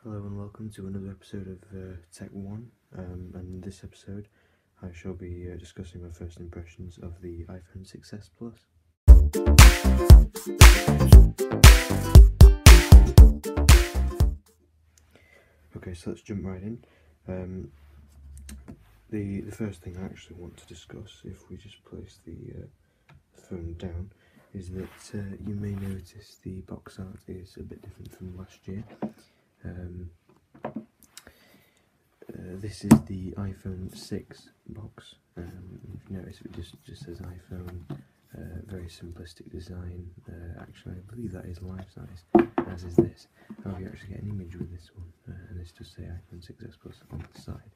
Hello and welcome to another episode of TechOne, and in this episode I shall be discussing my first impressions of the iPhone 6s Plus. Okay, so let's jump right in. The first thing I actually want to discuss, if we just place the phone down, is that you may notice the box art is a bit different from last year. This is the iPhone 6 box. If you notice, it just says iPhone, very simplistic design. Actually, I believe that is life size, as is this. However, you actually get an image with this one, and this does say iPhone 6s Plus on the side.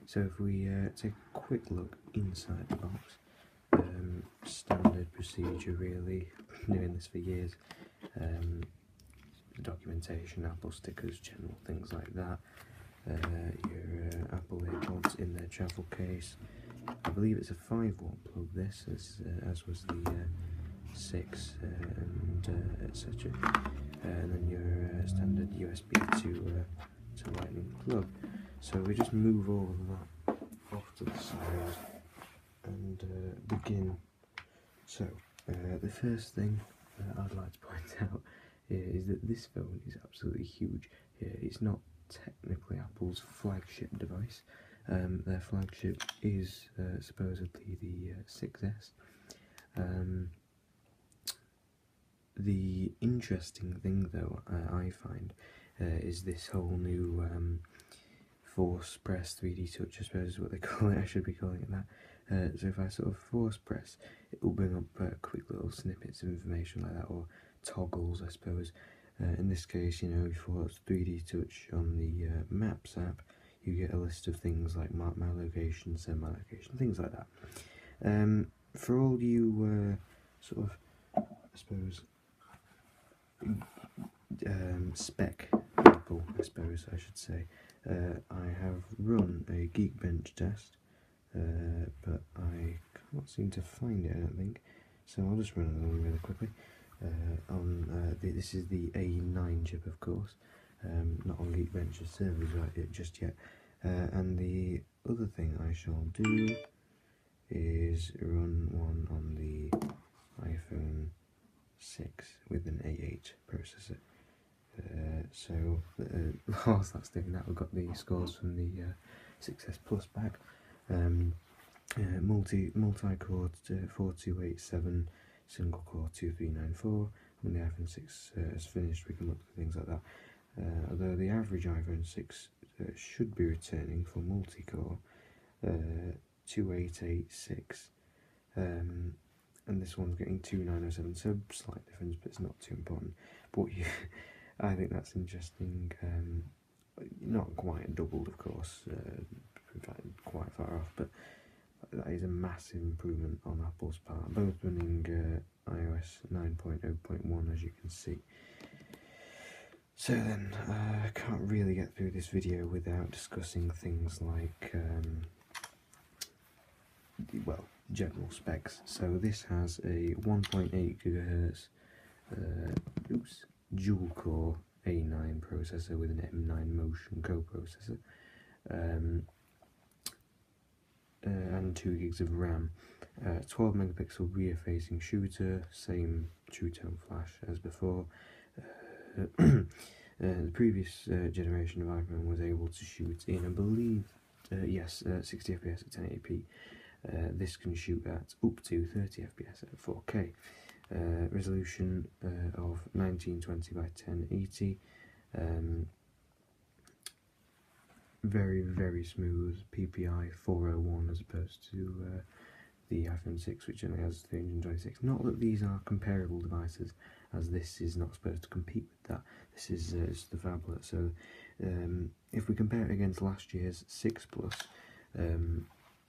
So if we take a quick look inside the box, standard procedure really, doing this for years. Documentation, Apple stickers, general things like that. Your Apple AirPods in their travel case. I believe it's a 5-watt plug, this, as was the 6 and etc. And then your standard USB to Lightning plug. So we just move all of that off to the side and begin. So the first thing I'd like to point out is that this phone is absolutely huge. It's not technically Apple's flagship device. Their flagship is supposedly the 6s. The interesting thing, though, I find, is this whole new force press 3D touch, I suppose is what they call it. I should be calling it that. So if I sort of force press, it will bring up quick little snippets of information like that, or toggles, I suppose. In this case, you know, if you force 3D touch on the Maps app, you get a list of things like mark my location, send my location, things like that. For all you sort of, I suppose, spec people, I suppose I should say, I have run a Geekbench test, but I can't seem to find it, I don't think, so I'll just run it along really quickly. This is the A9 chip, of course, not on Geekbench's servers right just yet. And the other thing I shall do is run one on the iPhone 6 with an A8 processor. So whilst that's doing that, we've got the scores from the 6s Plus back. Multi-core 4287, single core 2394. When the iPhone 6 is finished, we can look at things like that. Although the average iPhone 6 should be returning for multi-core 2886, and this one's getting 2907, so slight difference, but it's not too important. But I think that's interesting. Not quite doubled, of course, in fact quite far off, but that is a massive improvement on Apple's part. Both running iOS 9.0.1, as you can see. So then, I can't really get through this video without discussing things like, well, general specs. So this has a 1.8 GHz dual-core A9 processor with an M9 Motion co-processor, and 2 gigs of RAM. 12 megapixel rear-facing shooter, same True Tone flash as before. The previous generation of iPhone was able to shoot in, I believe, 60 FPS at 1080p. This can shoot at up to 30 FPS at 4K. Resolution of 1920 by 1080. Very, very smooth PPI 401 as opposed to the iPhone 6, which only has 326. Not that these are comparable devices, as this is not supposed to compete with that. This is just the phablet. So if we compare it against last year's 6 Plus,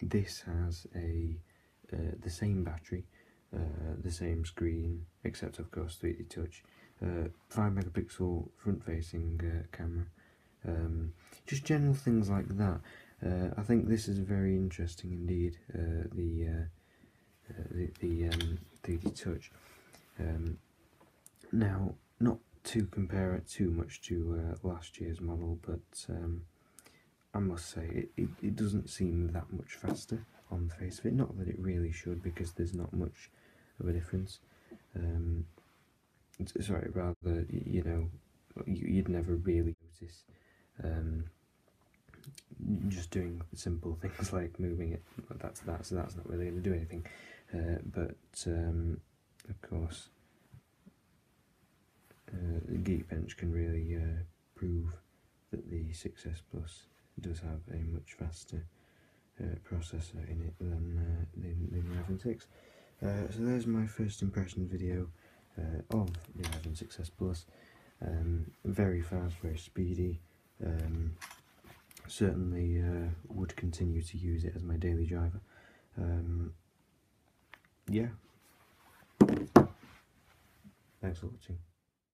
this has the same battery, the same screen, except of course 3D touch, 5 megapixel front-facing camera, just general things like that. I think this is very interesting indeed. The 3D touch. Now, not to compare it too much to last year's model, but I must say it doesn't seem that much faster on the face of it. Not that it really should, because there's not much of a difference. Sorry, rather, you know, you'd never really notice just doing simple things like moving it. That's not really going to do anything. But of course, the Geekbench can really prove that the 6S Plus does have a much faster processor in it than the iPhone 6. So there's my first impression video of the iPhone 6S Plus. Very fast, very speedy. Certainly would continue to use it as my daily driver. Yeah. Thanks for watching.